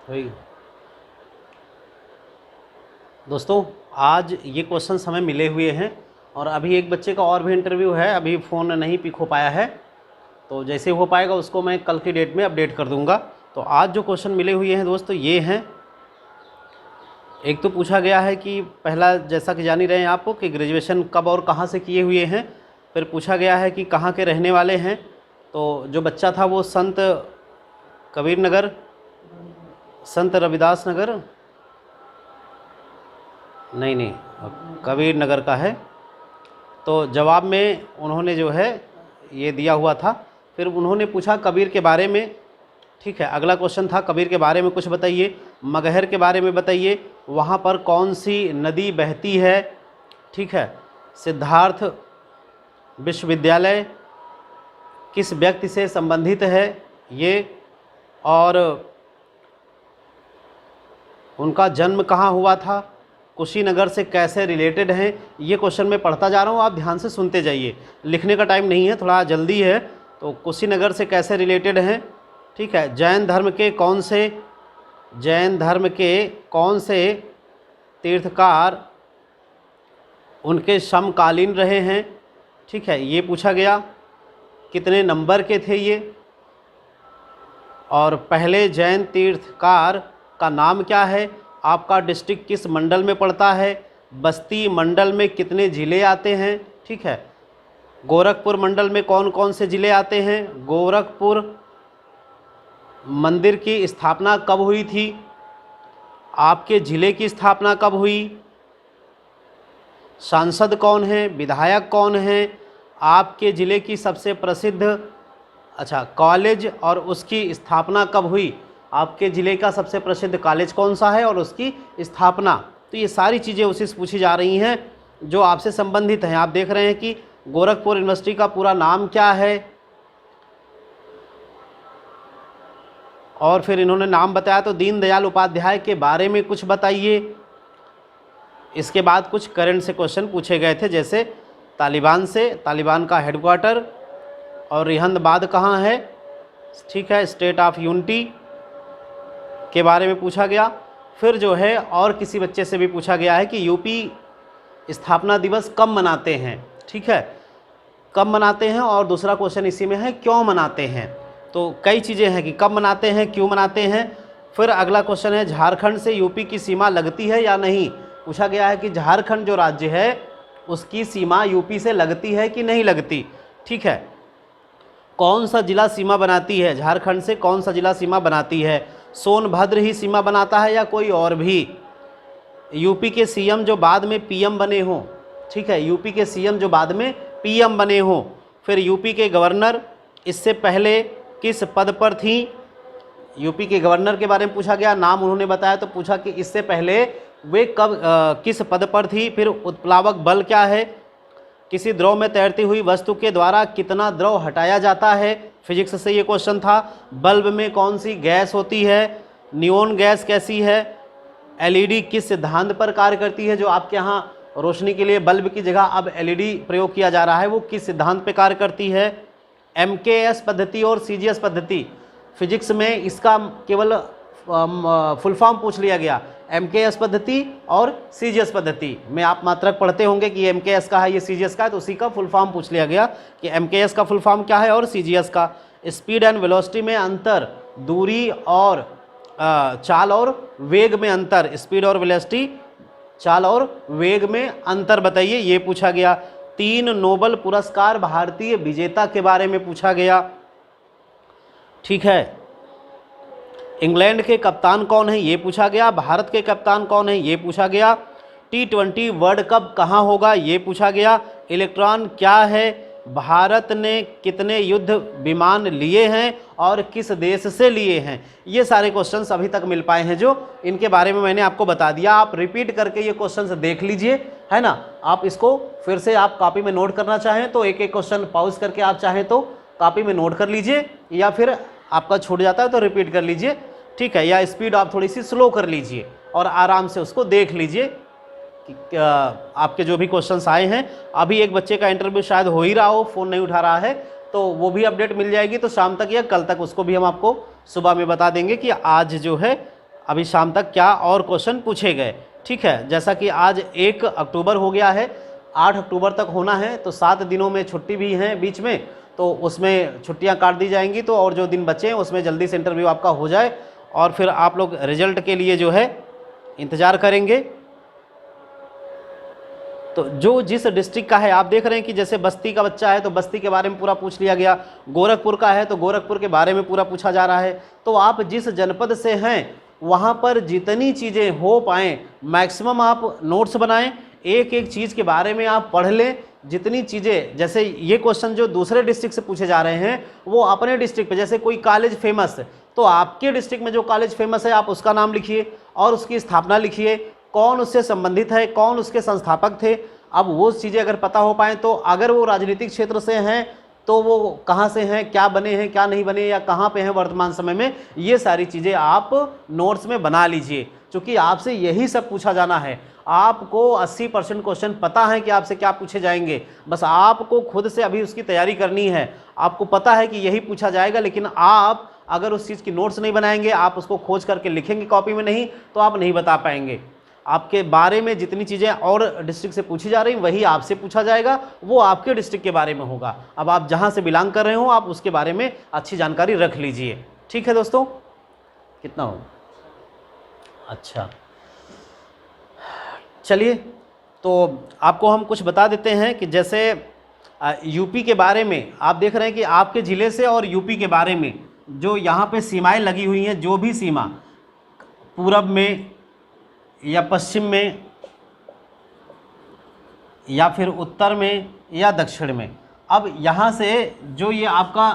वही दोस्तों, आज ये क्वेश्चंस हमें मिले हुए हैं और अभी एक बच्चे का और भी इंटरव्यू है, अभी फ़ोन नहीं पिक हो पाया है, तो जैसे हो पाएगा उसको मैं कल की डेट में अपडेट कर दूंगा। तो आज जो क्वेश्चन मिले हुए हैं दोस्तों ये हैं। एक तो पूछा गया है कि पहला, जैसा कि जान ही रहे हैं आपको, कि ग्रेजुएशन कब और कहाँ से किए हुए हैं। फिर पूछा गया है कि कहाँ के रहने वाले हैं। तो जो बच्चा था वो संत कबीर नगर, संत रविदास नगर, नहीं कबीर नगर का है। तो जवाब में उन्होंने जो है ये दिया हुआ था। फिर उन्होंने पूछा कबीर के बारे में, ठीक है। अगला क्वेश्चन था कबीर के बारे में कुछ बताइए, मगहर के बारे में बताइए, वहाँ पर कौन सी नदी बहती है, ठीक है। सिद्धार्थ विश्वविद्यालय किस व्यक्ति से संबंधित है ये, और उनका जन्म कहाँ हुआ था, कुशीनगर से कैसे रिलेटेड हैं। ये क्वेश्चन मैं पढ़ता जा रहा हूँ, आप ध्यान से सुनते जाइए, लिखने का टाइम नहीं है, थोड़ा जल्दी है। तो कुशीनगर से कैसे रिलेटेड हैं, ठीक है। जैन धर्म के कौन से तीर्थकार उनके समकालीन रहे हैं, ठीक है, ये पूछा गया। कितने नंबर के थे ये, और पहले जैन तीर्थकार का नाम क्या है, आपका डिस्ट्रिक्ट किस मंडल में पड़ता है, बस्ती मंडल में कितने ज़िले आते हैं, ठीक है। गोरखपुर मंडल में कौन कौन से ज़िले आते हैं, गोरखपुर मंदिर की स्थापना कब हुई थी, आपके ज़िले की स्थापना कब हुई, सांसद कौन है, विधायक कौन है, आपके ज़िले की सबसे प्रसिद्ध कॉलेज और उसकी स्थापना कब हुई, आपके ज़िले का सबसे प्रसिद्ध कॉलेज कौन सा है और उसकी स्थापना। तो ये सारी चीज़ें उसी से पूछी जा रही हैं जो आपसे संबंधित हैं। आप देख रहे हैं कि गोरखपुर यूनिवर्सिटी का पूरा नाम क्या है, और फिर इन्होंने नाम बताया। तो दीनदयाल उपाध्याय के बारे में कुछ बताइए। इसके बाद कुछ करंट से क्वेश्चन पूछे गए थे, जैसे तालिबान का हेडक्वार्टर और रिहंदबाद कहाँ है, ठीक है, स्टेट ऑफ यूनिटी के बारे में पूछा गया। फिर जो है और किसी बच्चे से भी पूछा गया है कि यूपी स्थापना दिवस कब मनाते हैं, ठीक है, कब मनाते हैं, और दूसरा क्वेश्चन इसी में है क्यों मनाते हैं। तो कई चीज़ें हैं कि कब मनाते हैं, क्यों मनाते हैं। फिर अगला क्वेश्चन है झारखंड से यूपी की सीमा लगती है या नहीं। पूछा गया है कि झारखंड जो राज्य है उसकी सीमा यूपी से लगती है कि नहीं लगती, ठीक है। कौन सा जिला सीमा बनाती है, झारखंड से कौन सा जिला सीमा बनाती है, सोनभद्र ही सीमा बनाता है या कोई और भी। यूपी के सीएम जो बाद में पीएम बने हों, ठीक है, यूपी के सीएम जो बाद में पीएम बने हों। फिर यूपी के गवर्नर इससे पहले किस पद पर थी, यूपी के गवर्नर के बारे में पूछा गया, नाम उन्होंने बताया तो पूछा कि इससे पहले वे कब किस पद पर थी। फिर उत्प्लावक बल क्या है, किसी द्रव में तैरती हुई वस्तु के द्वारा कितना द्रव हटाया जाता है, फिजिक्स से ये क्वेश्चन था। बल्ब में कौन सी गैस होती है, नियोन गैस कैसी है, एलईडी किस सिद्धांत पर कार्य करती है, जो आपके यहाँ रोशनी के लिए बल्ब की जगह अब एलईडी प्रयोग किया जा रहा है वो किस सिद्धांत पर कार्य करती है। एमकेएस पद्धति और सीजीएस पद्धति, फिजिक्स में इसका केवल फुल फॉर्म पूछ लिया गया, एमकेएस पद्धति और सीजीएस पद्धति में आप मात्रक पढ़ते होंगे कि एमकेएस का है ये सीजीएस का है, तो उसी का फुल फॉर्म पूछ लिया गया कि एमकेएस का फुल फॉर्म क्या है और सीजीएस का। स्पीड एंड वेलोसिटी में अंतर, दूरी और चाल और वेग में अंतर, स्पीड और वेलोसिटी, चाल और वेग में अंतर बताइए, ये पूछा गया। 3 नोबल पुरस्कार भारतीय विजेता के बारे में पूछा गया, ठीक है। इंग्लैंड के कप्तान कौन है ये पूछा गया, भारत के कप्तान कौन है ये पूछा गया। T20 वर्ल्ड कप कहाँ होगा ये पूछा गया। इलेक्ट्रॉन क्या है, भारत ने कितने युद्ध विमान लिए हैं और किस देश से लिए हैं। ये सारे क्वेश्चंस अभी तक मिल पाए हैं जो इनके बारे में मैंने आपको बता दिया। आप रिपीट करके ये क्वेश्चंस देख लीजिए, है ना। आप इसको फिर से आप कॉपी में नोट करना चाहें तो एक एक क्वेश्चन पॉज करके आप चाहें तो कॉपी में नोट कर लीजिए, या फिर आपका छूट जाता है तो रिपीट कर लीजिए, ठीक है, या स्पीड आप थोड़ी सी स्लो कर लीजिए और आराम से उसको देख लीजिए कि आपके जो भी क्वेश्चंस आए हैं। अभी एक बच्चे का इंटरव्यू शायद हो ही रहा हो, फ़ोन नहीं उठा रहा है, तो वो भी अपडेट मिल जाएगी। तो शाम तक या कल तक उसको भी हम आपको सुबह में बता देंगे कि आज जो है अभी शाम तक क्या और क्वेश्चन पूछे गए। ठीक है, जैसा कि आज 1 अक्टूबर हो गया है, 8 अक्टूबर तक होना है, तो 7 दिनों में छुट्टी भी है बीच में, तो उसमें छुट्टियां काट दी जाएंगी, तो और जो दिन बचे हैं उसमें जल्दी से इंटरव्यू आपका हो जाए और फिर आप लोग रिजल्ट के लिए जो है इंतज़ार करेंगे। तो जो जिस डिस्ट्रिक्ट का है, आप देख रहे हैं कि जैसे बस्ती का बच्चा है तो बस्ती के बारे में पूरा पूछ लिया गया, गोरखपुर का है तो गोरखपुर के बारे में पूरा पूछा जा रहा है। तो आप जिस जनपद से हैं वहाँ पर जितनी चीज़ें हो पाएँ मैक्सिमम आप नोट्स बनाएं, एक एक चीज़ के बारे में आप पढ़ लें। जितनी चीज़ें, जैसे ये क्वेश्चन जो दूसरे डिस्ट्रिक्ट से पूछे जा रहे हैं वो अपने डिस्ट्रिक्ट पे, जैसे कोई कॉलेज फेमस है तो आपके डिस्ट्रिक्ट में जो कॉलेज फेमस है आप उसका नाम लिखिए और उसकी स्थापना लिखिए, कौन उससे संबंधित है, कौन उसके संस्थापक थे। अब वो चीज़ें अगर पता हो पाएँ तो अगर वो राजनीतिक क्षेत्र से हैं तो वो कहाँ से हैं, क्या बने हैं, क्या नहीं बने, या कहाँ पे हैं वर्तमान समय में, ये सारी चीज़ें आप नोट्स में बना लीजिए, क्योंकि आपसे यही सब पूछा जाना है। आपको 80% क्वेश्चन पता है कि आपसे क्या पूछे जाएंगे, बस आपको खुद से अभी उसकी तैयारी करनी है। आपको पता है कि यही पूछा जाएगा, लेकिन आप अगर उस चीज़ की नोट्स नहीं बनाएंगे, आप उसको खोज करके लिखेंगे कॉपी में नहीं, तो आप नहीं बता पाएंगे। आपके बारे में जितनी चीज़ें और डिस्ट्रिक्ट से पूछी जा रही वही आपसे पूछा जाएगा, वो आपके डिस्ट्रिक्ट के बारे में होगा। अब आप जहाँ से बिलोंग कर रहे हो आप उसके बारे में अच्छी जानकारी रख लीजिए। ठीक है दोस्तों, कितना हो? अच्छा, चलिए तो आपको हम कुछ बता देते हैं कि जैसे यूपी के बारे में आप देख रहे हैं कि आपके ज़िले से और यूपी के बारे में जो यहाँ पे सीमाएं लगी हुई हैं, जो भी सीमा पूरब में या पश्चिम में या फिर उत्तर में या दक्षिण में, अब यहाँ से जो ये आपका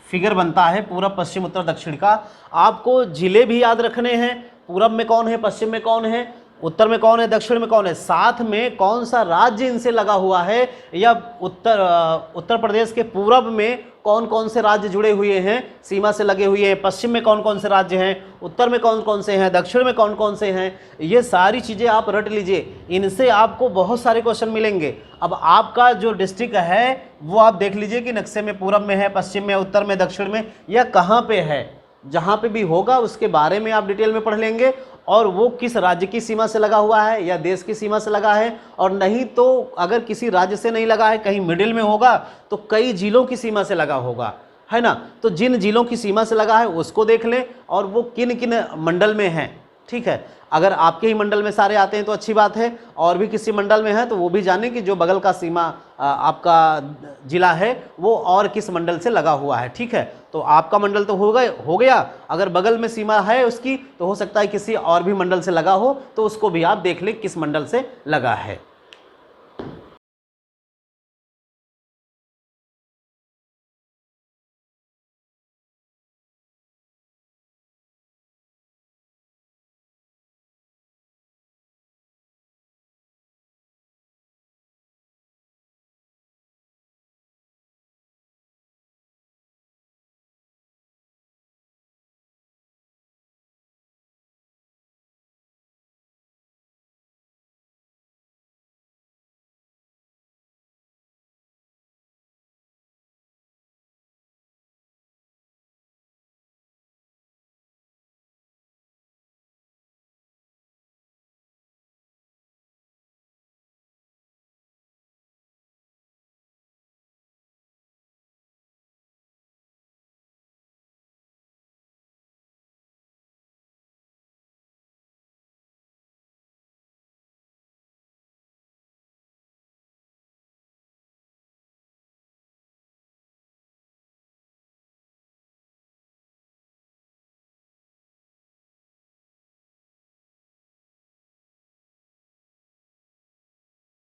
फिगर बनता है पूरब पश्चिम उत्तर दक्षिण का, आपको ज़िले भी याद रखने हैं, पूरब में कौन है, पश्चिम में कौन है, उत्तर में कौन है, दक्षिण में कौन है, साथ में कौन सा राज्य इनसे लगा हुआ है, या उत्तर प्रदेश के पूरब में कौन कौन से राज्य जुड़े हुए हैं, सीमा से लगे हुए हैं, पश्चिम में कौन कौन से राज्य हैं, उत्तर में कौन कौन से हैं, दक्षिण में कौन कौन से हैं, ये सारी चीज़ें आप रट लीजिए। इनसे आपको बहुत सारे क्वेश्चन मिलेंगे। अब आपका जो डिस्ट्रिक्ट है वो आप देख लीजिए कि नक्शे में पूरब में है, पश्चिम में, उत्तर में, दक्षिण में, या कहाँ पे है। जहाँ पे भी होगा उसके बारे में आप डिटेल में पढ़ लेंगे, और वो किस राज्य की सीमा से लगा हुआ है या देश की सीमा से लगा है, और नहीं तो अगर किसी राज्य से नहीं लगा है, कहीं मिडिल में होगा तो कई जिलों की सीमा से लगा होगा, है ना। तो जिन जिलों की सीमा से लगा है उसको देख लें और वो किन किन मंडल में हैं। ठीक है, अगर आपके ही मंडल में सारे आते हैं तो अच्छी बात है, और भी किसी मंडल में है तो वो भी जानें कि जो बगल का सीमा आपका जिला है वो और किस मंडल से लगा हुआ है। ठीक है, तो आपका मंडल तो हो गया, अगर बगल में सीमा है उसकी तो हो सकता है किसी और भी मंडल से लगा हो, तो उसको भी आप देख लें किस मंडल से लगा है।